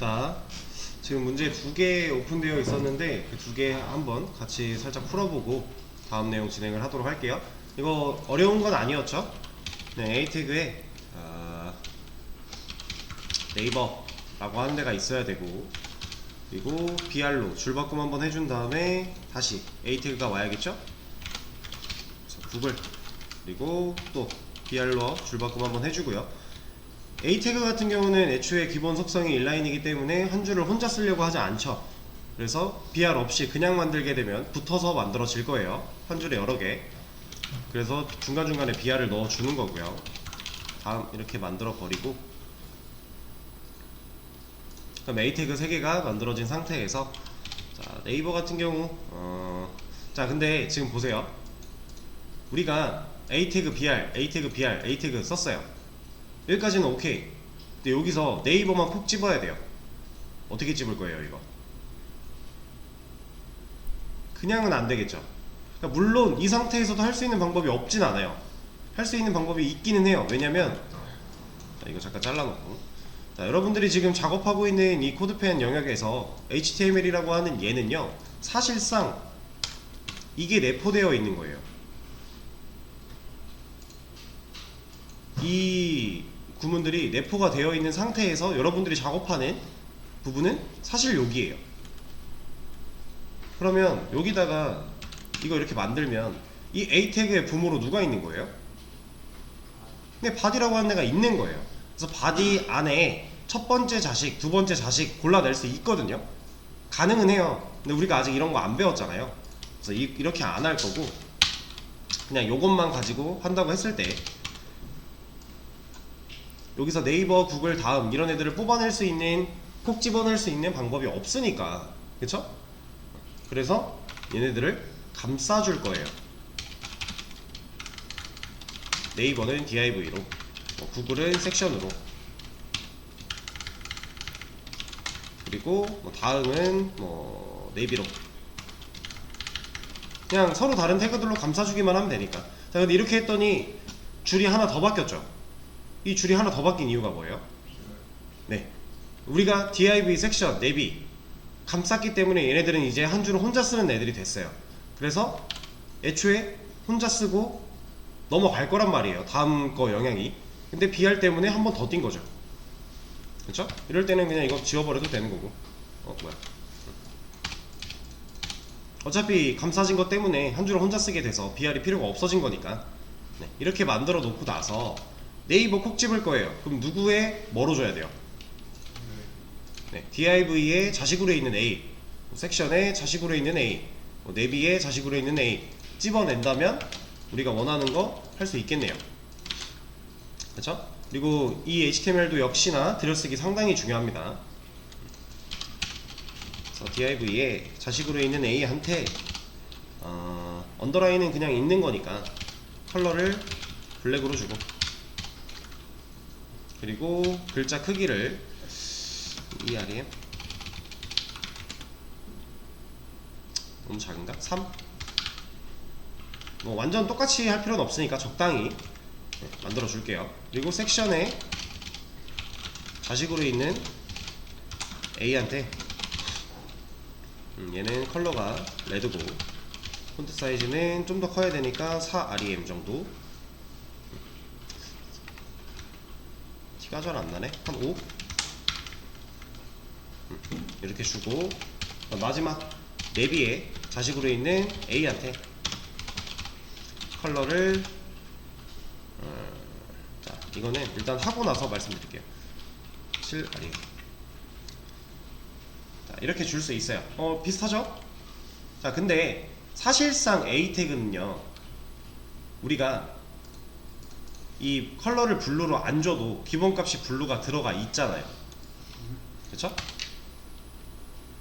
자, 지금 문제 2개 오픈되어 있었는데 그 2개 한번 같이 살짝 풀어보고 다음 내용 진행을 하도록 할게요. 이거 어려운 건 아니었죠? 네, 에이태그에 네이버라고 하는 데가 있어야 되고, 그리고 br로 줄바꿈 한번 해준 다음에 다시 에이태그가 와야겠죠? 구글, 그리고 또 br로 줄바꿈 한번 해주고요. 에이태그 같은 경우는 애초에 기본 속성이 인라인이기 때문에 한 줄을 혼자 쓰려고 하지 않죠. 그래서 br 없이 그냥 만들게 되면 붙어서 만들어질 거예요. 한 줄에 여러 개. 그래서 중간중간에 br을 넣어주는 거고요. 다음 이렇게 만들어 버리고, 그럼 에이태그 3개가 만들어진 상태에서, 자, 네이버 같은 경우 자, 근데 지금 보세요. 우리가 에이태그 br, 에이태그 br, 에이태그 썼어요. 여기까지는 오케이. 근데 여기서 네이버만 콕 집어야 돼요. 어떻게 집을 거예요, 이거? 그냥은 안 되겠죠. 그러니까 물론 이 상태에서도 할 수 있는 방법이 없진 않아요. 할 수 있는 방법이 있기는 해요. 왜냐면, 자, 이거 잠깐 잘라놓고, 자, 여러분들이 지금 작업하고 있는 이 코드펜 영역에서 HTML이라고 하는 얘는요, 사실상 이게 내포되어 있는 거예요. 이 구문들이 내포가 되어 있는 상태에서 여러분들이 작업하는 부분은 사실 여기에요. 그러면 여기다가 이거 이렇게 만들면 이 A 태그의 부모로 누가 있는 거예요? 근데 body라고 하는 애가 있는 거예요. 그래서 body 안에 첫 번째 자식, 두 번째 자식 골라낼 수 있거든요. 가능은 해요. 근데 우리가 아직 이런 거 안 배웠잖아요. 그래서 이렇게 안 할 거고, 그냥 요것만 가지고 한다고 했을 때, 여기서 네이버, 구글 다음 이런 애들을 뽑아낼 수 있는, 콕 집어낼 수 있는 방법이 없으니까, 그쵸? 그래서 얘네들을 감싸줄 거예요. 네이버는 div로, 구글은 섹션으로, 그리고 다음은 네이비로. 그냥 서로 다른 태그들로 감싸주기만 하면 되니까. 자, 근데 이렇게 했더니 줄이 하나 더 바뀌었죠. 이 줄이 하나 더 바뀐 이유가 뭐예요? 네, 우리가 div 섹션, 네비 감쌌기 때문에 얘네들은 이제 한 줄을 혼자 쓰는 애들이 됐어요. 그래서 애초에 혼자 쓰고 넘어갈 거란 말이에요, 다음 거 영향이. 근데 br 때문에 한 번 더 뛴 거죠. 그쵸? 이럴 때는 그냥 이거 지워버려도 되는 거고. 뭐야, 어차피 감싸진 것 때문에 한 줄을 혼자 쓰게 돼서 br이 필요가 없어진 거니까. 네, 이렇게 만들어 놓고 나서 네이버 콕 집을 거예요. 그럼 누구의 뭐로 줘야 돼요? 네, div의 자식으로 있는 A, 섹션의 자식으로 있는 A, 네비의 자식으로 있는 A 집어낸다면 우리가 원하는 거 할 수 있겠네요. 그렇죠? 그리고 이 HTML도 역시나 들여쓰기 상당히 중요합니다. 그래서 div의 자식으로 있는 A한테 언더라인은 그냥 있는 거니까 컬러를 블랙으로 주고, 그리고 글자 크기를 ERM 너무 작은가? 3? 완전 똑같이 할 필요는 없으니까 적당히 만들어 줄게요. 그리고 섹션에 자식으로 있는 A한테 얘는 컬러가 레드고 폰트 사이즈는 좀 더 커야 되니까 4rem 정도. 티가 잘 안 나네. 한 5? 이렇게 주고, 마지막 네비에 자식으로 있는 A한테 컬러를 자, 이거는 일단 하고 나서 말씀드릴게요. 7rem. 자, 이렇게 줄 수 있어요. 비슷하죠? 자, 근데 사실상 A 태그는요, 우리가 이 컬러를 블루로 안 줘도 기본값이 블루가 들어가 있잖아요. 그쵸?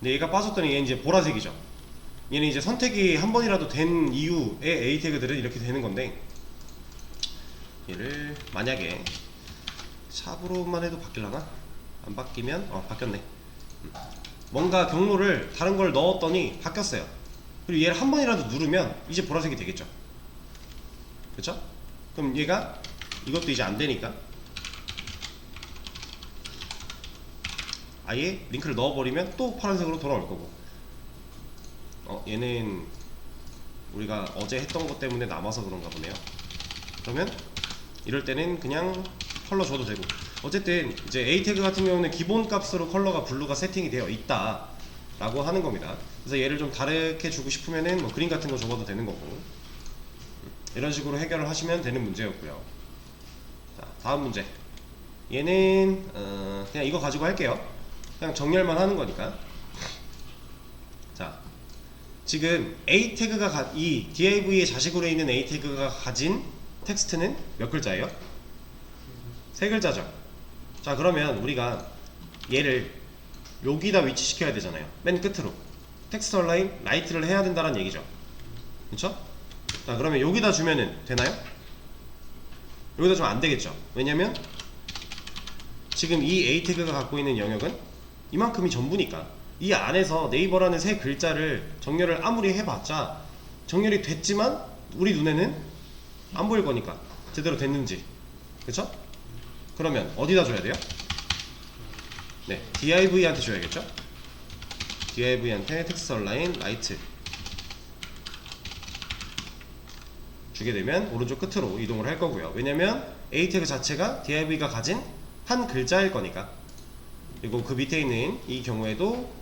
근데 얘가 빠졌더니 얘는 이제 보라색이죠. 얘는 이제 선택이 한 번이라도 된 이후에 A 태그들은 이렇게 되는 건데, 얘를 만약에 샵으로만 해도 바뀔라나? 안 바뀌면 바뀌었네. 뭔가 경로를 다른 걸 넣었더니 바뀌었어요. 그리고 얘를 한 번이라도 누르면 이제 보라색이 되겠죠. 그쵸? 그럼 얘가 이것도 이제 안 되니까 아예 링크를 넣어버리면 또 파란색으로 돌아올 거고, 얘는 우리가 어제 했던 것 때문에 남아서 그런가 보네요. 그러면 이럴 때는 그냥 컬러 줘도 되고, 어쨌든 이제 A 태그 같은 경우는 기본 값으로 컬러가 블루가 세팅이 되어 있다 라고 하는 겁니다. 그래서 얘를 좀 다르게 주고 싶으면은 뭐 그린 같은 거 줘봐도 되는 거고, 이런 식으로 해결을 하시면 되는 문제였고요. 자, 다음 문제. 얘는 그냥 이거 가지고 할게요. 그냥 정렬만 하는 거니까. 자, 지금 A 태그가 이 div의 자식으로 있는 A 태그가 가진 텍스트는 몇 글자예요? 3글자죠. 자, 그러면 우리가 얘를 여기다 위치시켜야 되잖아요. 맨 끝으로 텍스트 얼라인 라이트를 해야 된다는 얘기죠. 그쵸? 자, 그러면 여기다 주면은 되나요? 여기다 주면 안 되겠죠. 왜냐면 지금 이 A 태그가 갖고 있는 영역은 이만큼이 전부니까 이 안에서 네이버라는 세 글자를 정렬을 아무리 해봤자 정렬이 됐지만 우리 눈에는 안 보일 거니까 제대로 됐는지. 그쵸? 그러면 어디다 줘야 돼요? 네, div한테 줘야겠죠? div한테 텍스트 얼라인 라이트 주게 되면 오른쪽 끝으로 이동을 할 거고요. 왜냐면 A 태그 자체가 div가 가진 한 글자일 거니까. 그리고 그 밑에 있는 이 경우에도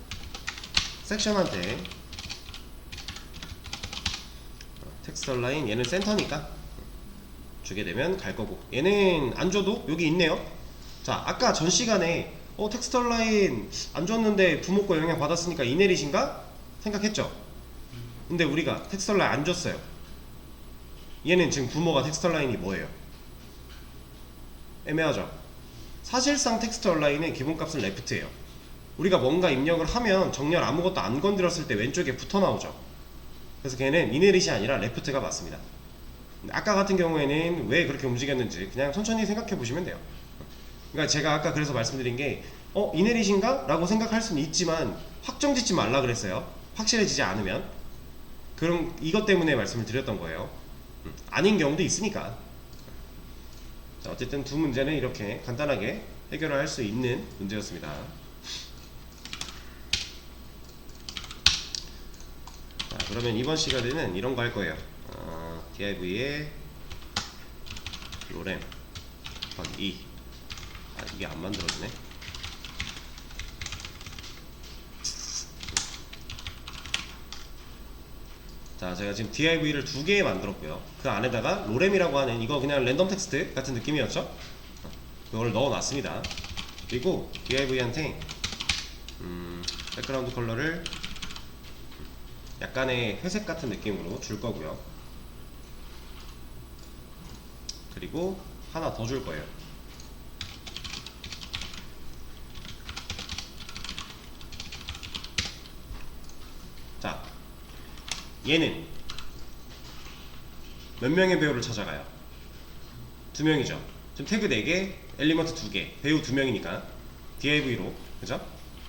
섹션한테 텍스트 얼라인, 얘는 센터니까 주게 되면 갈 거고, 얘는 안 줘도 여기 있네요. 자, 아까 전 시간에 텍스트 얼라인 안 줬는데 부모 거 영향 받았으니까 이내릿인가 생각했죠. 근데 우리가 텍스트 얼라인 안 줬어요. 얘는 지금 부모가 텍스트 얼라인이 뭐예요? 애매하죠. 사실상 텍스트 얼라인의 기본값은 레프트예요. 우리가 뭔가 입력을 하면 정렬 아무것도 안 건드렸을 때 왼쪽에 붙어 나오죠. 그래서 걔는 이네릿이 아니라 레프트가 맞습니다. 아까 같은 경우에는 왜 그렇게 움직였는지 그냥 천천히 생각해 보시면 돼요. 그러니까 제가 아까 그래서 말씀드린 게 이네릿인가? 라고 생각할 수는 있지만 확정 짓지 말라 그랬어요. 확실해지지 않으면. 그럼 이것 때문에 말씀을 드렸던 거예요. 아닌 경우도 있으니까. 자, 어쨌든 두 문제는 이렇게 간단하게 해결을 할 수 있는 문제였습니다. 자, 그러면 이번 시간에는 이런 거 할 거예요. div의 로렘 곱하기 2. 이게 안 만들어지네. 자, 제가 지금 div를 2개 만들었고요. 그 안에다가 로렘이라고 하는 이거 그냥 랜덤 텍스트 같은 느낌이었죠? 이걸 넣어 놨습니다. 그리고 div한테 백그라운드 컬러를 약간의 회색 같은 느낌으로 줄 거고요. 그리고 하나 더 줄 거예요. 자, 얘는 몇 명의 배우를 찾아가요? 2명이죠. 지금 태그 4개, 엘리먼트 2개, 배우 2명이니까 div로, 그죠?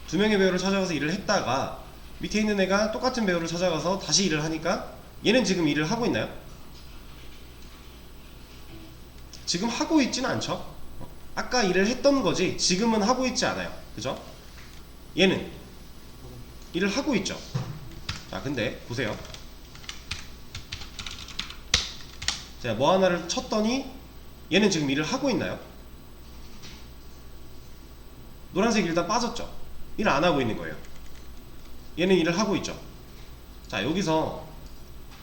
2명의 배우를 찾아가서 일을 했다가 밑에 있는 애가 똑같은 배우를 찾아가서 다시 일을 하니까 얘는 지금 일을 하고 있나요? 지금 하고 있지는 않죠. 아까 일을 했던 거지 지금은 하고 있지 않아요. 그죠? 얘는 일을 하고 있죠. 자, 근데 보세요. 제가 뭐 하나를 쳤더니 얘는 지금 일을 하고 있나요? 노란색 일단 빠졌죠. 일 안 하고 있는 거예요. 얘는 일을 하고 있죠. 자, 여기서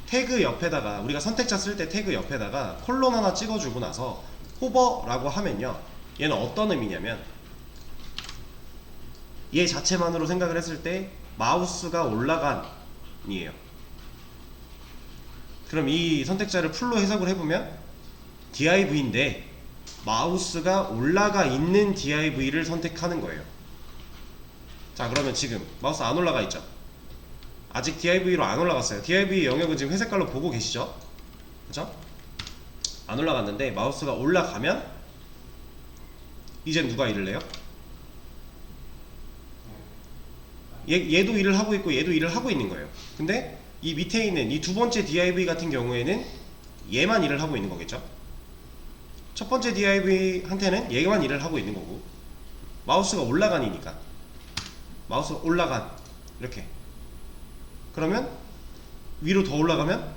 태그 옆에다가 우리가 선택자 쓸 때 태그 옆에다가 콜론 하나 찍어주고 나서 호버라고 하면요, 얘는 어떤 의미냐면 얘 자체만으로 생각을 했을 때 마우스가 올라간이에요. 그럼 이 선택자를 풀로 해석을 해보면 div인데 마우스가 올라가 있는 div를 선택하는 거예요. 자, 그러면 지금 마우스 안 올라가 있죠? 아직 div로 안 올라갔어요. div 영역은 지금 회색깔로 보고 계시죠? 그쵸? 안 올라갔는데 마우스가 올라가면 이제 누가 일을 해요? 얘도 일을 하고 있고 얘도 일을 하고 있는 거예요. 근데 이 밑에 있는 이 두 번째 div 같은 경우에는 얘만 일을 하고 있는 거겠죠? 첫 번째 div한테는 얘만 일을 하고 있는 거고 마우스가 올라가니까 마우스 올라간 이렇게. 그러면 위로 더 올라가면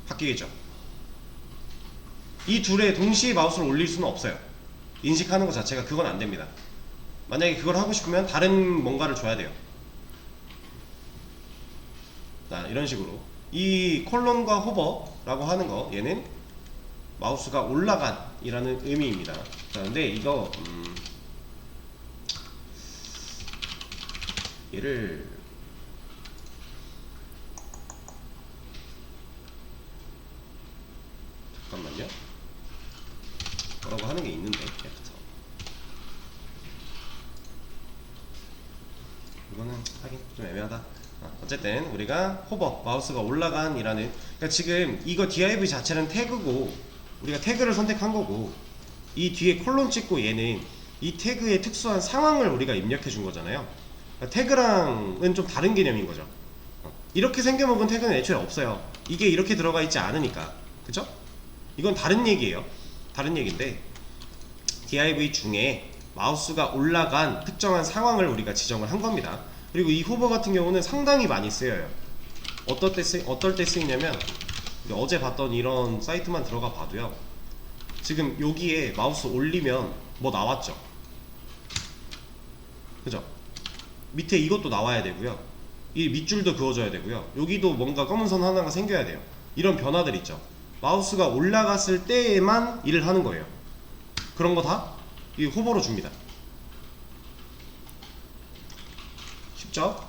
바뀌겠죠. 이 둘에 동시에 마우스를 올릴 수는 없어요. 인식하는 것 자체가 그건 안 됩니다. 만약에 그걸 하고 싶으면 다른 뭔가를 줘야 돼요. 자, 이런 식으로 이 콜론과 호버라고 하는 거, 얘는 마우스가 올라간 이라는 의미입니다. 자, 근데 이거 얘를 잠깐만요. 뭐라고 하는 게 있는데 이거는 하긴 좀 애매하다. 어쨌든 우리가 호버, 마우스가 올라간 이라는, 그러니까 지금 이거 div 자체는 태그고 우리가 태그를 선택한 거고, 이 뒤에 콜론 찍고 얘는 이 태그의 특수한 상황을 우리가 입력해 준 거잖아요. 그러니까 태그랑은 좀 다른 개념인 거죠. 이렇게 생겨먹은 태그는 애초에 없어요. 이게 이렇게 들어가 있지 않으니까. 그쵸? 이건 다른 얘기예요. 다른 얘기인데, div 중에 마우스가 올라간 특정한 상황을 우리가 지정을 한 겁니다. 그리고 이 호버 같은 경우는 상당히 많이 쓰여요. 어떨 때 쓰이냐면, 어제 봤던 이런 사이트만 들어가 봐도요, 지금 여기에 마우스 올리면 뭐 나왔죠? 그죠? 밑에 이것도 나와야 되고요, 이 밑줄도 그어줘야 되고요, 여기도 뭔가 검은 선 하나가 생겨야 돼요. 이런 변화들 있죠. 마우스가 올라갔을 때에만 일을 하는 거예요. 그런 거 다 이 호버로 줍니다. 쉽죠?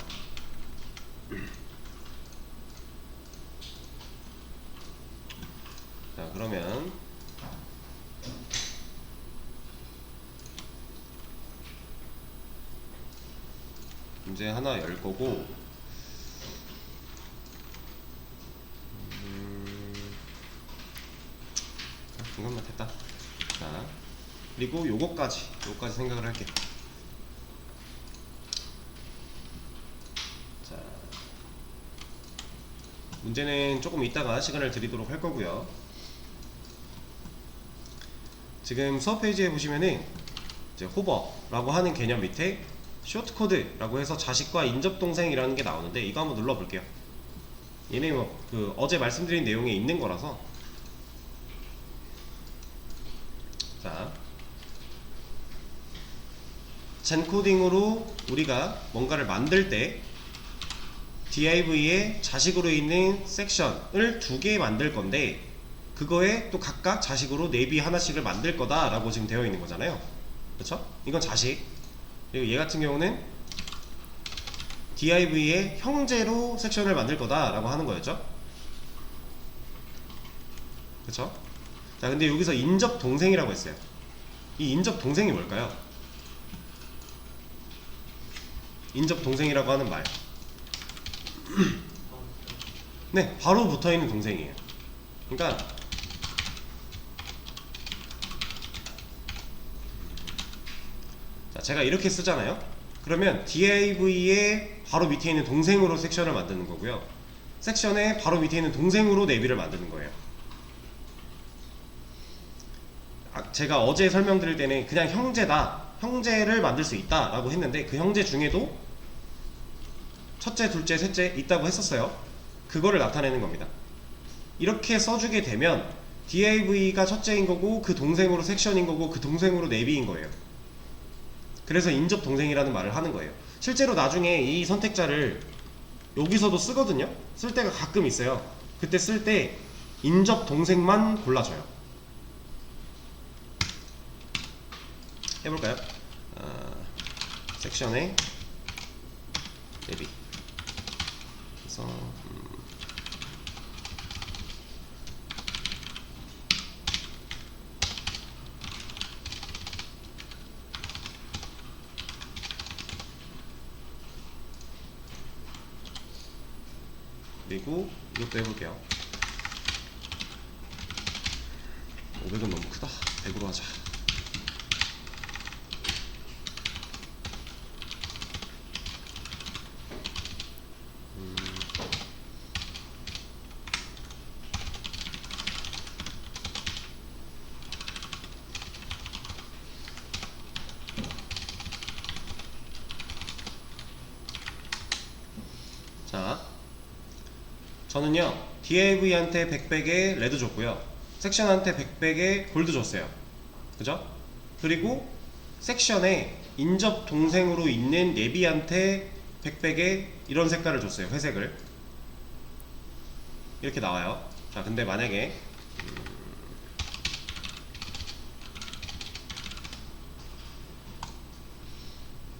자, 그러면 문제 하나 열 거고, 중간만 됐다. 자, 그리고 요거까지 생각을 할게. 자, 문제는 조금 이따가 시간을 드리도록 할 거고요. 지금 수업 페이지에 보시면은 이제 호버라고 하는 개념 밑에 쇼트코드라고 해서 자식과 인접동생이라는 게 나오는데, 이거 한번 눌러 볼게요. 얘네 뭐 어제 말씀드린 내용에 있는 거라서. 자, 젠코딩으로 우리가 뭔가를 만들 때 div에 자식으로 있는 섹션을 2개 만들 건데, 그거에 또 각각 자식으로 내비 하나씩을 만들 거다 라고 지금 되어 있는 거잖아요. 그쵸? 이건 자식. 그리고 얘 같은 경우는 div의 형제로 섹션을 만들 거다 라고 하는 거였죠. 그쵸? 자, 근데 여기서 인접 동생이라고 했어요. 이 인접 동생이 뭘까요? 인접 동생이라고 하는 말. 네, 바로 붙어있는 동생이에요. 그러니까 자, 제가 이렇게 쓰잖아요. 그러면 div의 바로 밑에 있는 동생으로 섹션을 만드는 거고요, 섹션의 바로 밑에 있는 동생으로 내비를 만드는 거예요. 제가 어제 설명드릴 때는 그냥 형제를 만들 수 있다 라고 했는데, 그 형제 중에도 첫째, 둘째, 셋째 있다고 했었어요. 그거를 나타내는 겁니다. 이렇게 써주게 되면 div가 첫째인 거고, 그 동생으로 섹션인 거고, 그 동생으로 내비인 거예요. 그래서 인접 동생이라는 말을 하는 거예요. 실제로 나중에 이 선택자를 여기서도 쓰거든요. 쓸 때가 가끔 있어요. 그때 쓸 때 인접 동생만 골라줘요. 해볼까요? 섹션에 내비. 그래서 그리고 이것도 해볼게요. 500은 너무 크다. 100으로 하자. 자, 저는요 DIV한테 100백에 레드 줬고요, 섹션한테 100백에 골드 줬어요. 그죠? 그리고 섹션에 인접 동생으로 있는 예비한테 100백에 이런 색깔을 줬어요. 회색을. 이렇게 나와요. 자, 근데 만약에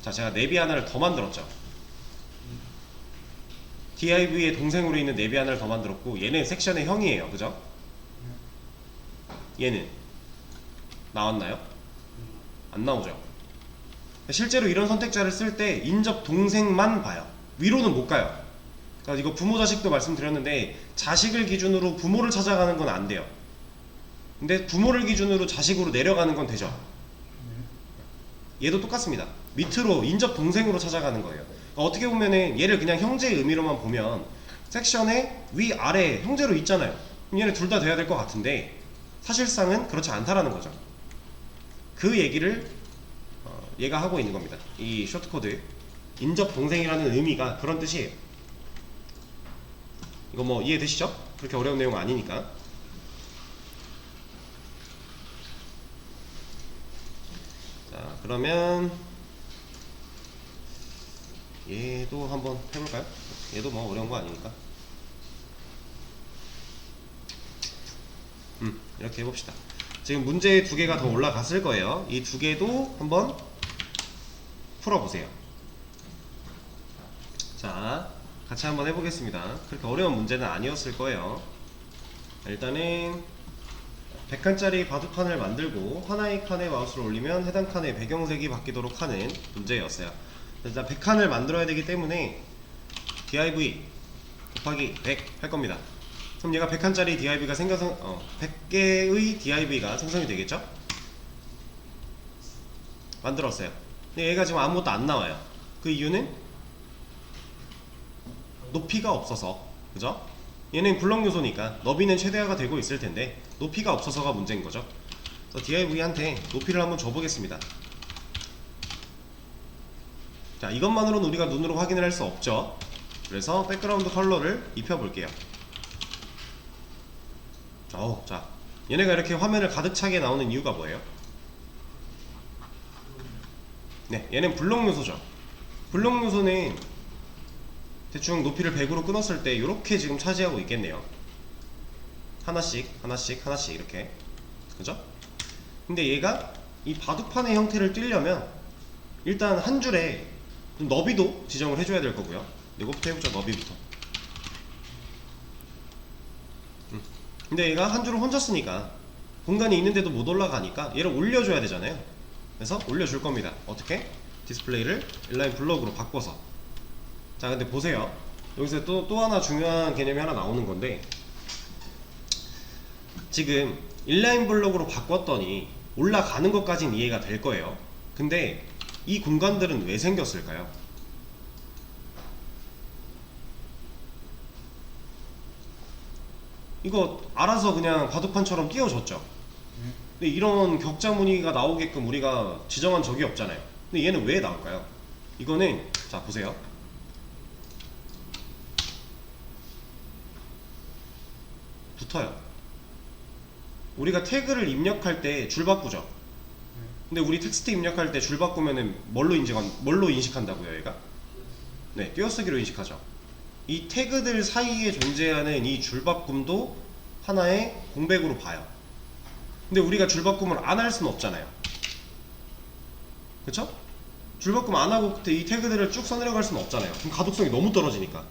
자, 제가 네비 하나를 더 만들었죠. DIV의 동생으로 있는 네비 하나를 더 만들었고, 얘는 섹션의 형이에요. 그죠? 얘는 나왔나요? 안 나오죠. 실제로 이런 선택자를 쓸 때 인접 동생만 봐요. 위로는 못 가요. 그러니까 이거 부모 자식도 말씀드렸는데, 자식을 기준으로 부모를 찾아가는 건 안 돼요. 근데 부모를 기준으로 자식으로 내려가는 건 되죠. 얘도 똑같습니다. 밑으로 인접 동생으로 찾아가는 거예요. 그러니까 어떻게 보면은 얘를 그냥 형제의 의미로만 보면 섹션에 위 아래 형제로 있잖아요. 그럼 얘네 둘 다 돼야 될 것 같은데, 사실상은 그렇지 않다라는 거죠. 그 얘기를 얘가 하고 있는 겁니다. 이 쇼트코드 인접 동생이라는 의미가 그런 뜻이에요. 이거 뭐 이해되시죠? 그렇게 어려운 내용 아니니까. 자, 그러면 얘도 한번 해볼까요? 얘도 뭐 어려운 거 아니니까. 이렇게 해봅시다. 지금 문제 두 개가 더 올라갔을 거예요. 이 두 개도 한번 풀어보세요. 자, 같이 한번 해보겠습니다. 그렇게 어려운 문제는 아니었을 거예요. 일단은 100칸짜리 바둑판을 만들고 하나의 칸에 마우스를 올리면 해당 칸의 배경색이 바뀌도록 하는 문제였어요. 일단 100칸을 만들어야 되기 때문에 div 곱하기 100 할 겁니다. 그럼 얘가 100칸짜리 div가 100개의 div가 생성이 되겠죠? 만들었어요. 근데 얘가 지금 아무것도 안 나와요. 그 이유는 높이가 없어서. 그죠? 얘는 굴럭 요소니까 너비는 최대화가 되고 있을 텐데 높이가 없어서가 문제인 거죠. 그래서 div한테 높이를 한번 줘보겠습니다. 자, 이것만으로는 우리가 눈으로 확인을 할 수 없죠. 그래서 백그라운드 컬러를 입혀볼게요. 자, 얘네가 이렇게 화면을 가득 차게 나오는 이유가 뭐예요? 네, 얘는 블록 요소죠. 블록 요소는 대충 높이를 100으로 끊었을 때 이렇게 지금 차지하고 있겠네요. 하나씩 이렇게. 그죠? 근데 얘가 이 바둑판의 형태를 띄려면 일단 한 줄에 너비도 지정을 해줘야 될 거고요. 이거부터 해보죠. 너비부터. 근데 얘가 한 줄을 혼자 쓰니까 공간이 있는데도 못 올라가니까 얘를 올려줘야 되잖아요. 그래서 올려줄 겁니다. 어떻게? 디스플레이를 인라인 블록으로 바꿔서. 자, 근데 보세요. 여기서 또 하나 중요한 개념이 하나 나오는 건데, 지금 인라인 블록으로 바꿨더니 올라가는 것까지는 이해가 될 거예요. 근데 이 공간들은 왜 생겼을까요? 이거 알아서 그냥 바둑판처럼 띄워줬죠. 근데 이런 격자 무늬가 나오게끔 우리가 지정한 적이 없잖아요. 근데 얘는 왜 나올까요? 이거는 자, 보세요. 붙어요. 우리가 태그를 입력할 때 줄 바꾸죠. 근데 우리 텍스트 입력할 때 줄 바꾸면은 뭘로 인식한다고요, 얘가? 네, 띄어쓰기로 인식하죠. 이 태그들 사이에 존재하는 이 줄 바꿈도 하나의 공백으로 봐요. 근데 우리가 줄 바꿈을 안 할 수는 없잖아요. 그쵸? 줄 바꿈 안 하고 이 태그들을 쭉 써내려갈 수는 없잖아요. 그럼 가독성이 너무 떨어지니까.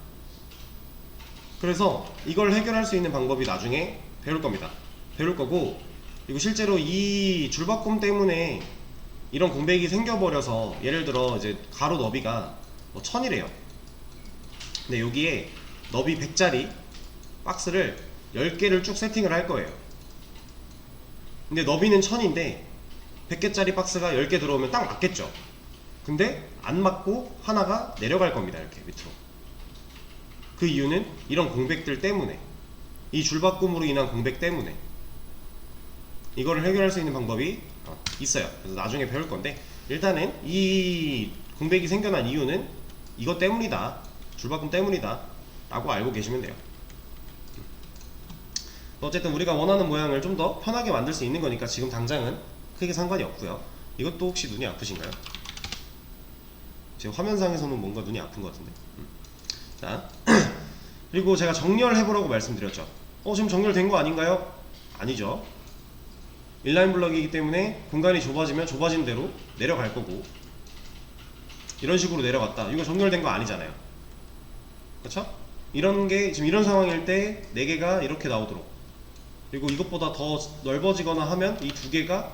그래서 이걸 해결할 수 있는 방법이 나중에 배울 겁니다. 배울 거고, 그리고 실제로 이 줄바꿈 때문에 이런 공백이 생겨버려서 예를 들어 이제 가로 너비가 뭐 1000이래요. 근데 여기에 너비 100짜리 박스를 10개를 쭉 세팅을 할 거예요. 근데 너비는 1000인데 100개짜리 박스가 10개 들어오면 딱 맞겠죠. 근데 안 맞고 하나가 내려갈 겁니다. 이렇게 밑으로. 그 이유는 이런 공백들 때문에, 이 줄바꿈으로 인한 공백 때문에. 이거를 해결할 수 있는 방법이 있어요. 그래서 나중에 배울 건데, 일단은 이 공백이 생겨난 이유는 이것 때문이다, 줄바꿈 때문이다 라고 알고 계시면 돼요. 어쨌든 우리가 원하는 모양을 좀 더 편하게 만들 수 있는 거니까 지금 당장은 크게 상관이 없고요. 이것도 혹시 눈이 아프신가요? 지금 화면상에서는 뭔가 눈이 아픈 것 같은데. 자, 그리고 제가 정렬해보라고 말씀드렸죠. 지금 정렬된 거 아닌가요? 아니죠. 인라인 블럭이기 때문에 공간이 좁아지면 좁아진 대로 내려갈 거고, 이런 식으로 내려갔다. 이거 정렬된 거 아니잖아요. 그렇죠? 이런 게 지금 이런 상황일 때 4개가 이렇게 나오도록, 그리고 이것보다 더 넓어지거나 하면 이 2개가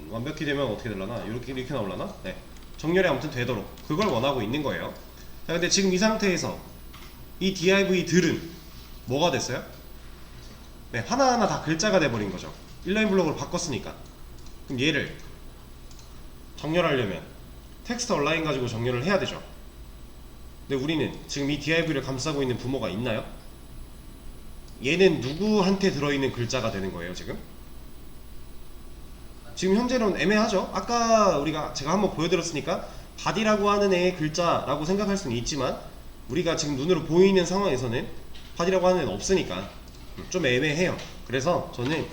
완벽히 되면 어떻게 되려나? 이렇게 나올라나? 네, 정렬이 아무튼 되도록 그걸 원하고 있는 거예요. 자, 근데 지금 이 상태에서 이 div들은 뭐가 됐어요? 네, 하나하나 다 글자가 돼버린 거죠. 인라인 블록으로 바꿨으니까. 그럼 얘를 정렬하려면 텍스트 얼라인 가지고 정렬을 해야 되죠. 근데 우리는 지금 이 div를 감싸고 있는 부모가 있나요? 얘는 누구한테 들어있는 글자가 되는 거예요, 지금? 지금 현재로는 애매하죠? 아까 제가 한번 보여드렸으니까 바디라고 하는 애의 글자라고 생각할 수는 있지만, 우리가 지금 눈으로 보이는 상황에서는 바디라고 하는 애는 없으니까 좀 애매해요. 그래서 저는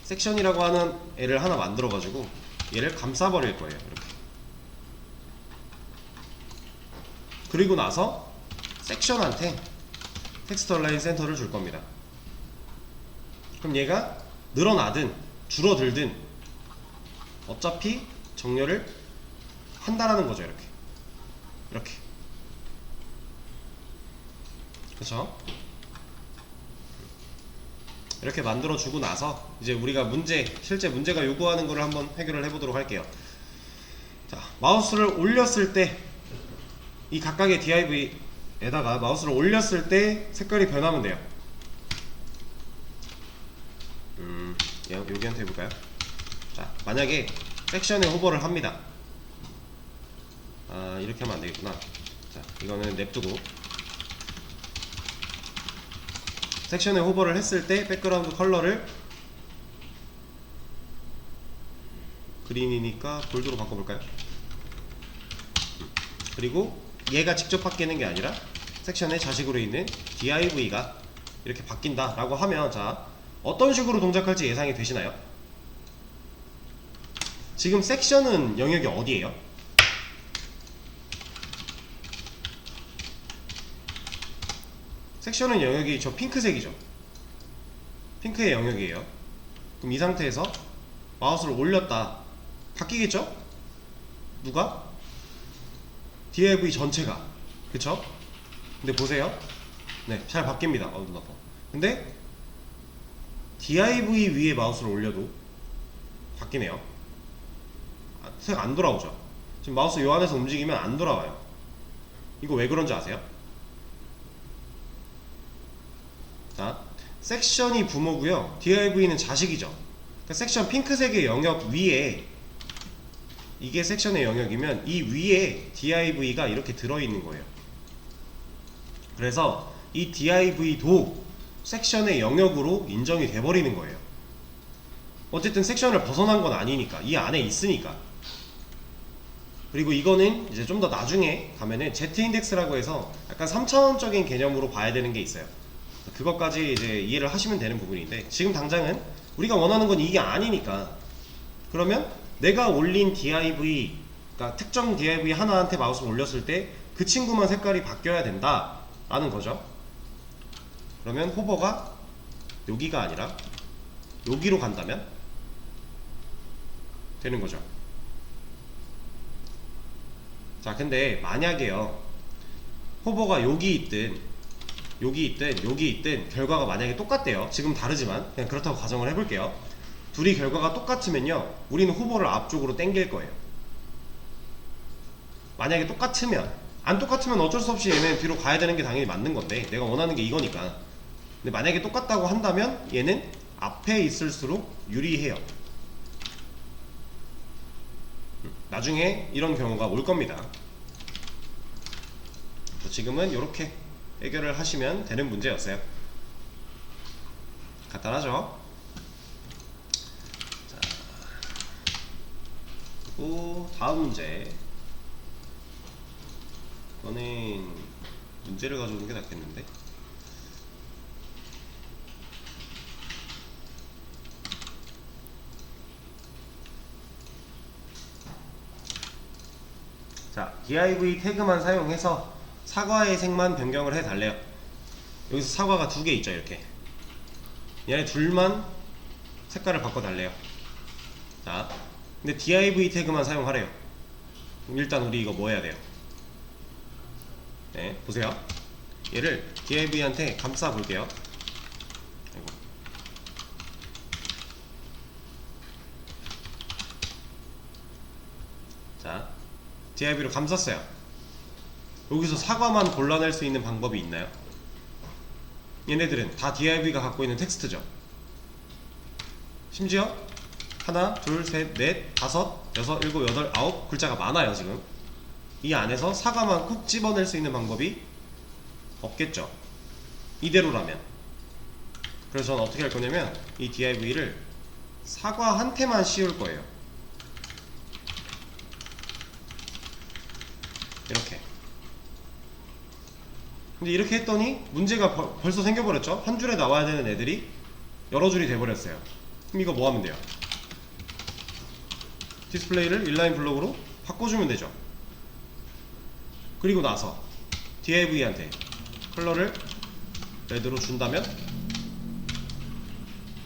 섹션이라고 하는 애를 하나 만들어 가지고 얘를 감싸버릴 거예요, 이렇게. 그리고 나서 섹션한테 텍스트 얼라인 센터를 줄 겁니다. 그럼 얘가 늘어나든 줄어들든 어차피 정렬을 한다라는 거죠. 이렇게 그쵸? 이렇게 만들어 주고 나서 이제 우리가 실제 문제가 요구하는 거를 한번 해결을 해보도록 할게요. 자, 마우스를 올렸을 때 이 각각의 div에다가 마우스를 올렸을 때 색깔이 변하면 돼요. 여기한테 해볼까요? 자, 만약에 섹션에 호버를 합니다. 이렇게 하면 안되겠구나. 자, 이거는 냅두고, 섹션에 호버를 했을 때 백그라운드 컬러를 그린이니까 골드로 바꿔볼까요? 그리고 얘가 직접 바뀌는 게 아니라 섹션의 자식으로 있는 div가 이렇게 바뀐다 라고 하면, 자, 어떤 식으로 동작할지 예상이 되시나요? 지금 섹션은 영역이 어디예요? 섹션은 영역이 저 핑크색이죠. 핑크의 영역이에요. 그럼 이 상태에서 마우스를 올렸다, 바뀌겠죠? 누가? div 전체가. 그쵸? 근데 보세요. 네, 잘 바뀝니다. 눈 아파. 근데 div 위에 마우스를 올려도 바뀌네요. 색 안 돌아오죠. 지금 마우스 요 안에서 움직이면 안 돌아와요. 이거 왜 그런지 아세요? 자, 섹션이 부모고요, div는 자식이죠. 그러니까 섹션 핑크색의 영역 위에, 이게 섹션의 영역이면 이 위에 div가 이렇게 들어있는 거예요. 그래서 이 div도 섹션의 영역으로 인정이 돼버리는 거예요. 어쨌든 섹션을 벗어난 건 아니니까, 이 안에 있으니까. 그리고 이거는 이제 좀 더 나중에 가면은 Z인덱스라고 해서 약간 3차원적인 개념으로 봐야 되는 게 있어요. 그것까지 이제 이해를 하시면 되는 부분인데, 지금 당장은 우리가 원하는 건 이게 아니니까, 그러면 내가 올린 div, 그러니까 특정 div 하나한테 마우스를 올렸을 때 그 친구만 색깔이 바뀌어야 된다 라는 거죠. 그러면 호버가 여기가 아니라 여기로 간다면 되는 거죠. 자, 근데 만약에요, 호버가 여기 있든 여기 있든 결과가 만약에 똑같대요. 지금 다르지만 그냥 그렇다고 가정을 해볼게요. 둘이 결과가 똑같으면요, 우리는 호버를 앞쪽으로 당길 거예요. 만약에 똑같으면. 안 똑같으면 어쩔 수 없이 얘는 뒤로 가야 되는 게 당연히 맞는 건데, 내가 원하는 게 이거니까. 근데 만약에 똑같다고 한다면 얘는 앞에 있을수록 유리해요. 나중에 이런 경우가 올 겁니다. 지금은 이렇게 해결을 하시면 되는 문제였어요. 간단하죠? 자, 그리고 다음 문제. 이거는 문제를 가져오는 게 낫겠는데. 자, div 태그만 사용해서 사과의 색만 변경을 해달래요. 여기서 사과가 두 개 있죠. 이렇게 얘네 둘만 색깔을 바꿔달래요. 자, 근데 div 태그만 사용하래요. 그럼 일단 우리 이거 뭐 해야 돼요? 네, 보세요. 얘를 div한테 감싸 볼게요. 자, div로 감쌌어요. 여기서 사과만 골라낼 수 있는 방법이 있나요? 얘네들은 다 div가 갖고 있는 텍스트죠. 심지어 하나, 둘, 셋, 넷, 다섯, 여섯, 일곱, 여덟, 아홉 글자가 많아요. 지금 이 안에서 사과만 콕 집어낼 수 있는 방법이 없겠죠, 이대로라면. 그래서 저는 어떻게 할 거냐면 이 div를 사과한테만 씌울 거예요. 이렇게. 근데 이렇게 했더니 문제가 벌써 생겨버렸죠. 한 줄에 나와야 되는 애들이 여러 줄이 돼버렸어요. 그럼 이거 뭐 하면 돼요? 디스플레이를 인라인 블록으로 바꿔주면 되죠. 그리고 나서 div한테 컬러를 레드로 준다면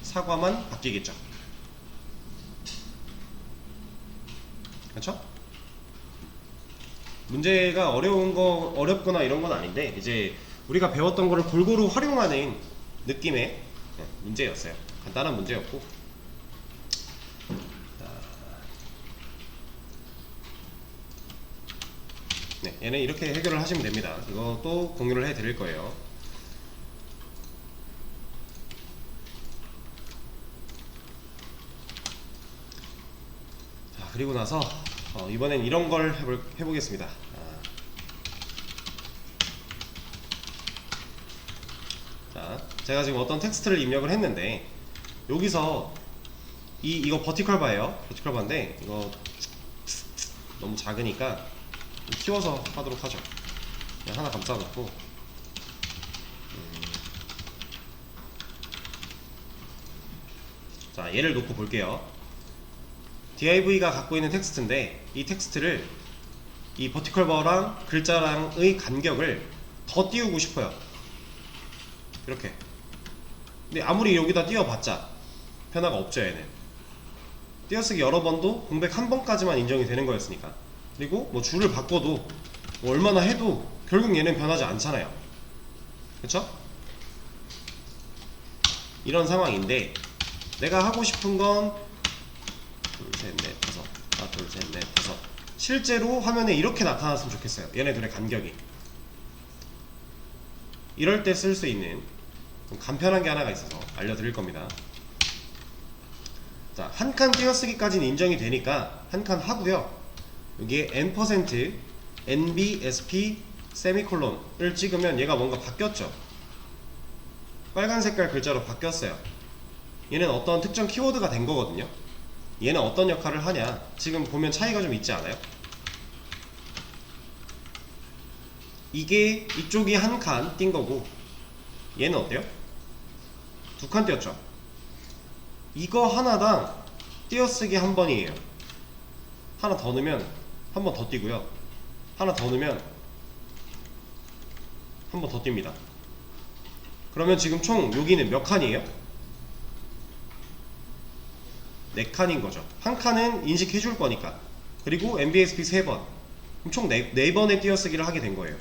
사과만 바뀌겠죠. 그렇죠? 문제가 어렵거나 이런 건 아닌데, 이제 우리가 배웠던 거를 골고루 활용하는 느낌의 문제였어요. 간단한 문제였고, 네, 얘는 이렇게 해결을 하시면 됩니다. 이것도 공유를 해 드릴 거예요. 자, 그리고 나서 이번엔 이런 걸 해보겠습니다. 자, 제가 지금 어떤 텍스트를 입력을 했는데, 여기서 이거 버티컬 바예요. 버티컬 바인데 이거 너무 작으니까 키워서 하도록 하죠. 그냥 하나 감싸 놓고, 자, 얘를 놓고 볼게요. div가 갖고 있는 텍스트인데, 이 텍스트를 이 버티컬 바랑 글자랑의 간격을 더 띄우고 싶어요. 이렇게. 근데 아무리 여기다 띄워봤자 변화가 없죠. 얘는 띄어쓰기 여러 번도 공백 한 번까지만 인정이 되는 거였으니까. 그리고 뭐 줄을 바꿔도 뭐 얼마나 해도 결국 얘는 변하지 않잖아요. 그쵸? 이런 상황인데, 내가 하고 싶은 건 둘, 셋, 넷, 다섯, 하나, 둘, 셋, 넷, 다섯. 실제로 화면에 이렇게 나타났으면 좋겠어요. 얘네들의 간격이. 이럴 때 쓸 수 있는 좀 간편한 게 하나가 있어서 알려드릴 겁니다. 자, 한 칸 띄어쓰기까지는 인정이 되니까 한 칸 하고요. 여기에 n% nbsp 세미콜론을 찍으면 얘가 뭔가 바뀌었죠. 빨간 색깔 글자로 바뀌었어요. 얘는 어떤 특정 키워드가 된 거거든요. 얘는 어떤 역할을 하냐, 지금 보면 차이가 좀 있지 않아요? 이게 이쪽이 한 칸 띈 거고, 얘는 어때요? 두 칸 띄었죠. 이거 하나당 띄어쓰기 한 번이에요. 하나 더 넣으면 한 번 더 띄고요, 하나 더 넣으면 한 번 더 띱니다. 그러면 지금 총 여기는 몇 칸이에요? 4칸인 거죠. 한 칸은 인식해 줄 거니까. 그리고 NBSP 3번, 총 4번의 띄어쓰기를 하게 된 거예요.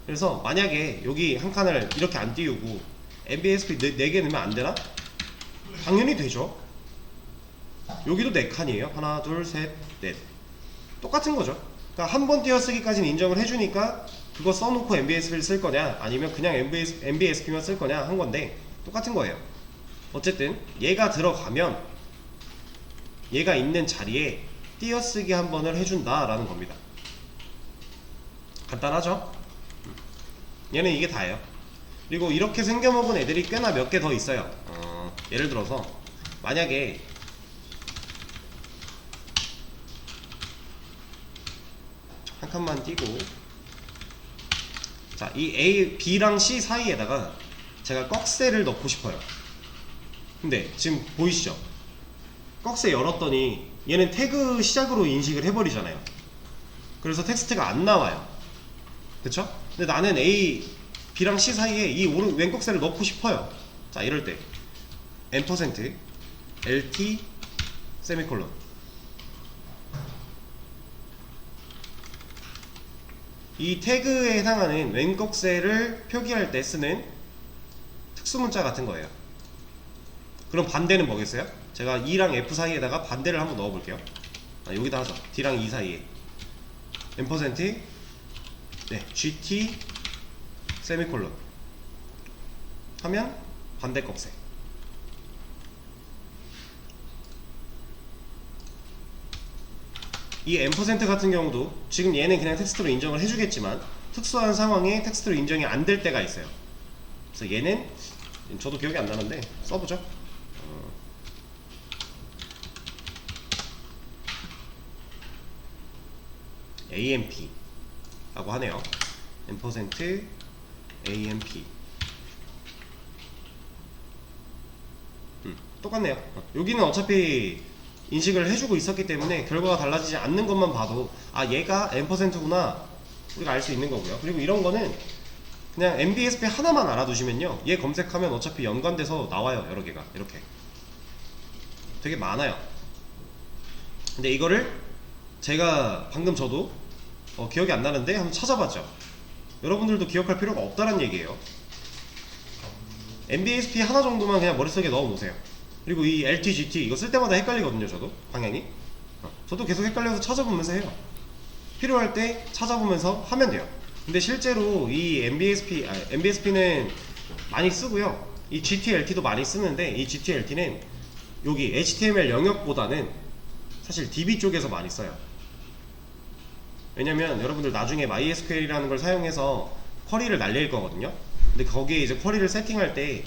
그래서 만약에 여기 한 칸을 이렇게 안 띄우고 NBSP 4개 넣으면 안 되나? 당연히 되죠. 여기도 4칸이에요. 하나, 둘, 셋, 넷. 똑같은 거죠. 그러니까 한 번 띄어쓰기까지는 인정을 해주니까 그거 써놓고 NBSP를 쓸 거냐, 아니면 그냥 NBSP만 쓸 거냐 한 건데, 똑같은 거예요. 어쨌든 얘가 들어가면 얘가 있는 자리에 띄어쓰기 한 번을 해준다 라는 겁니다. 간단하죠? 얘는 이게 다예요. 그리고 이렇게 생겨먹은 애들이 꽤나 몇 개 더 있어요. 예를 들어서 만약에 한 칸만 띄고 자, 이 A, B랑 C 사이에다가 제가 꺽쇠를 넣고 싶어요. 근데 지금 보이시죠? 꺽쇠 열었더니 얘는 태그 시작으로 인식을 해버리잖아요. 그래서 텍스트가 안 나와요. 그쵸? 근데 나는 A, B랑 C 사이에 이 왼 꺽쇠를 넣고 싶어요. 자, 이럴 때 %, LT, 세미콜론. 이 태그에 해당하는 왼 꺽쇠를 표기할 때 쓰는 특수문자 같은 거예요. 그럼 반대는 뭐겠어요? 제가 E랑 F 사이에다가 반대를 한번 넣어볼게요. 여기다 하죠. D랑 E 사이에 %, 네, GT, 세미콜론 하면 반대 꺽쇠. 이 %, 같은 경우도 지금 얘는 그냥 텍스트로 인정을 해주겠지만 특수한 상황에 텍스트로 인정이 안 될 때가 있어요. 그래서 얘는 저도 기억이 안 나는데 써보죠. AMP 라고 하네요. %, AMP. 똑같네요. 여기는 어차피 인식을 해주고 있었기 때문에 결과가 달라지지 않는 것만 봐도 아, 얘가 %구나 우리가 알 수 있는 거고요. 그리고 이런 거는 그냥 MBSP 하나만 알아두시면요, 얘 검색하면 어차피 연관돼서 나와요. 여러 개가 이렇게 되게 많아요. 근데 이거를 제가 방금 저도 기억이 안 나는데 한번 찾아봤죠. 여러분들도 기억할 필요가 없다는 얘기예요. MBSP 하나 정도만 그냥 머릿속에 넣어 놓으세요. 그리고 이 LT, GT 이거 쓸 때마다 헷갈리거든요. 저도 방향이 저도 계속 헷갈려서 찾아보면서 해요. 필요할 때 찾아보면서 하면 돼요. 근데 실제로 이 MBSP는 많이 쓰고요. 이 GTLT도 많이 쓰는데 이 GTLT는 여기 HTML 영역보다는 사실 DB 쪽에서 많이 써요. 왜냐면 여러분들 나중에 MySQL이라는 걸 사용해서 쿼리를 날릴 거거든요. 근데 거기에 이제 쿼리를 세팅할 때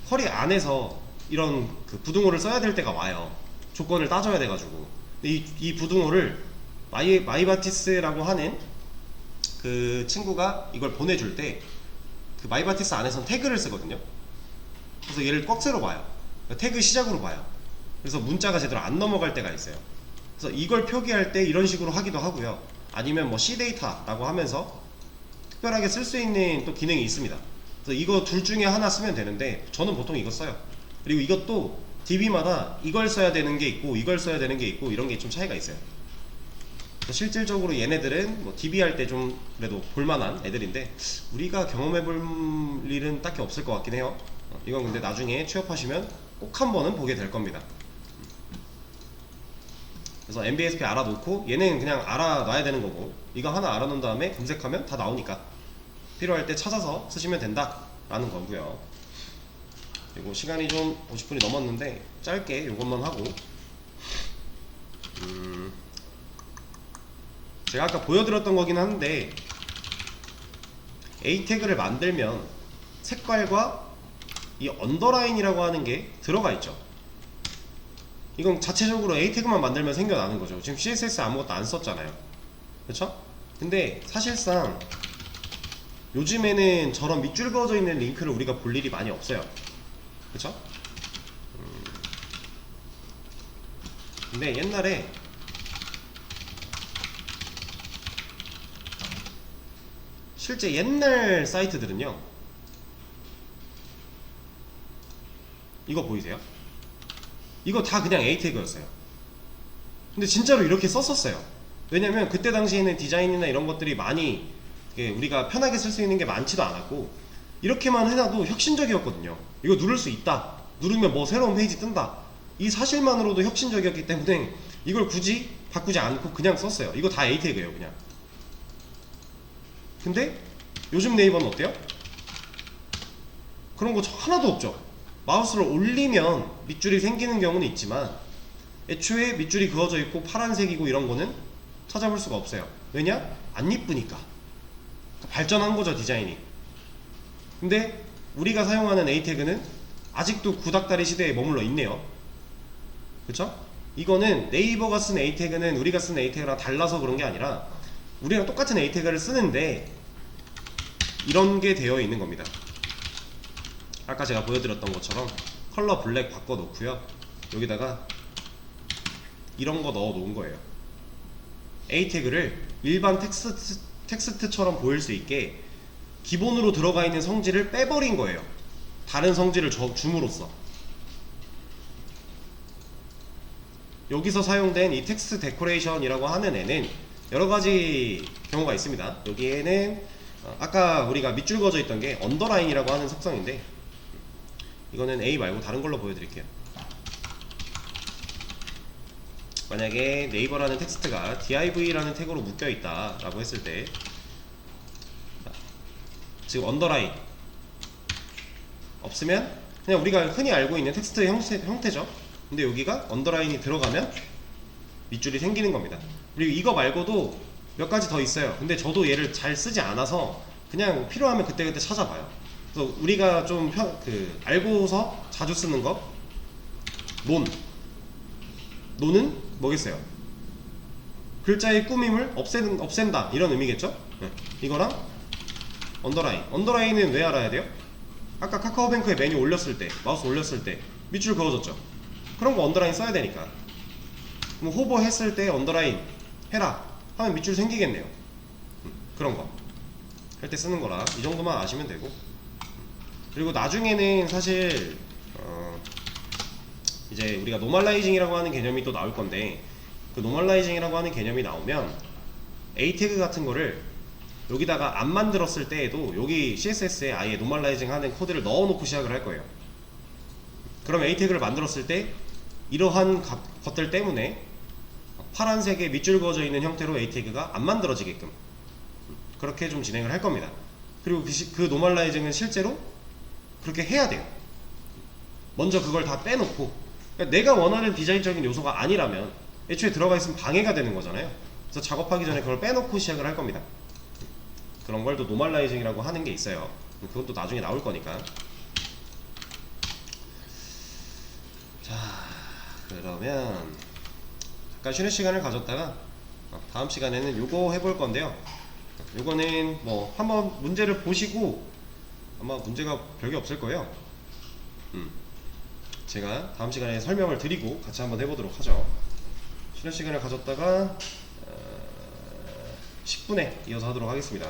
쿼리 안에서 이런 그 부등호를 써야 될 때가 와요. 조건을 따져야 돼가지고. 근데 이 부등호를 마이바티스라고 하는 그 친구가 이걸 보내줄 때 그 마이바티스 안에서는 태그를 쓰거든요. 그래서 얘를 꺽쇠로 봐요. 태그 시작으로 봐요. 그래서 문자가 제대로 안 넘어갈 때가 있어요. 그래서 이걸 표기할 때 이런 식으로 하기도 하고요. 아니면 뭐 C데이터라고 하면서 특별하게 쓸 수 있는 또 기능이 있습니다. 그래서 이거 둘 중에 하나 쓰면 되는데 저는 보통 이거 써요. 그리고 이것도 DB마다 이걸 써야 되는 게 있고 이걸 써야 되는 게 있고 이런 게 좀 차이가 있어요. 실질적으로 얘네들은 뭐 DB 할 때 좀 그래도 볼만한 애들인데 우리가 경험해볼 일은 딱히 없을 것 같긴 해요. 이건 근데 나중에 취업하시면 꼭 한 번은 보게 될 겁니다. 그래서 MBSP 알아놓고 얘는 그냥 알아놔야 되는 거고 이거 하나 알아놓은 다음에 검색하면 다 나오니까 필요할 때 찾아서 쓰시면 된다 라는 거고요. 그리고 시간이 좀 50분이 넘었는데 짧게 이것만 하고 제가 아까 보여드렸던 거긴 한데 A 태그를 만들면 색깔과 이 언더라인이라고 하는 게 들어가 있죠. 이건 자체적으로 A 태그만 만들면 생겨나는 거죠. 지금 CSS 아무것도 안 썼잖아요. 그쵸? 근데 사실상 요즘에는 저런 밑줄 그어져 있는 링크를 우리가 볼 일이 많이 없어요. 그쵸? 근데 옛날에 실제 옛날 사이트들은요, 이거 보이세요? 이거 다 그냥 A 태그였어요. 근데 진짜로 이렇게 썼었어요. 왜냐면 그때 당시에는 디자인이나 이런 것들이 많이 우리가 편하게 쓸 수 있는 게 많지도 않았고 이렇게만 해놔도 혁신적이었거든요. 이거 누를 수 있다, 누르면 뭐 새로운 페이지 뜬다, 이 사실만으로도 혁신적이었기 때문에 이걸 굳이 바꾸지 않고 그냥 썼어요. 이거 다 A 태그예요 그냥. 근데 요즘 네이버는 어때요? 그런 거 하나도 없죠. 마우스를 올리면 밑줄이 생기는 경우는 있지만 애초에 밑줄이 그어져 있고 파란색이고 이런 거는 찾아볼 수가 없어요. 왜냐? 안 이쁘니까. 발전한 거죠, 디자인이. 근데 우리가 사용하는 A 태그는 아직도 구닥다리 시대에 머물러 있네요. 그쵸? 이거는 네이버가 쓴 A 태그는 우리가 쓴 A 태그랑 달라서 그런 게 아니라 우리랑 똑같은 A 태그를 쓰는데 이런 게 되어 있는 겁니다. 아까 제가 보여드렸던 것처럼 컬러 블랙 바꿔 놓고요, 여기다가 이런 거 넣어 놓은 거예요. A 태그를 일반 텍스트처럼 보일 수 있게 기본으로 들어가 있는 성질을 빼버린 거예요. 다른 성질을 줌으로써. 여기서 사용된 이 텍스트 데코레이션이라고 하는 애는 여러가지 경우가 있습니다. 여기에는 아까 우리가 밑줄 그어져 있던 게 언더라인이라고 하는 속성인데, 이거는 A 말고 다른 걸로 보여드릴게요. 만약에 네이버라는 텍스트가 div라는 태그로 묶여있다 라고 했을 때, 지금 언더라인 없으면 그냥 우리가 흔히 알고 있는 텍스트의 형태죠. 근데 여기가 언더라인이 들어가면 밑줄이 생기는 겁니다. 그리고 이거 말고도 몇 가지 더 있어요. 근데 저도 얘를 잘 쓰지 않아서 그냥 필요하면 그때그때 찾아봐요. 그래서 우리가 좀 알고서 자주 쓰는 거, 논은 뭐겠어요? 글자의 꾸밈을 없앤다 이런 의미겠죠? 네. 이거랑 언더라인은 왜 알아야 돼요? 아까 카카오뱅크에 메뉴 올렸을 때, 마우스 올렸을 때 밑줄 그어졌죠? 그런 거 언더라인 써야 되니까. 그럼 호버 했을 때 언더라인 해라 하면 밑줄 생기겠네요. 그런 거 할 때 쓰는 거라 이 정도만 아시면 되고, 그리고 나중에는 사실 이제 우리가 노멀라이징이라고 하는 개념이 또 나올 건데, 그 노멀라이징이라고 하는 개념이 나오면 A 태그 같은 거를 여기다가 안 만들었을 때에도 여기 CSS에 아예 노멀라이징 하는 코드를 넣어놓고 시작을 할 거예요. 그럼 A 태그를 만들었을 때 이러한 것들 때문에 파란색에 밑줄 그어져 있는 형태로 A 태그가 안 만들어지게끔 그렇게 좀 진행을 할 겁니다. 그리고 그 노멀라이징은 실제로 그렇게 해야 돼요. 먼저 그걸 다 빼놓고, 그러니까 내가 원하는 디자인적인 요소가 아니라면 애초에 들어가 있으면 방해가 되는 거잖아요. 그래서 작업하기 전에 그걸 빼놓고 시작을 할 겁니다. 그런 걸 또 노멀라이징이라고 하는 게 있어요. 그건 또 나중에 나올 거니까. 자, 그러면 잠깐 쉬는 시간을 가졌다가 다음 시간에는 요거 해볼 건데요. 요거는 뭐 한번 문제를 보시고 아마 문제가 별게 없을 거예요. 제가 다음 시간에 설명을 드리고 같이 한번 해보도록 하죠. 쉬는 시간을 가졌다가 10분에 이어서 하도록 하겠습니다.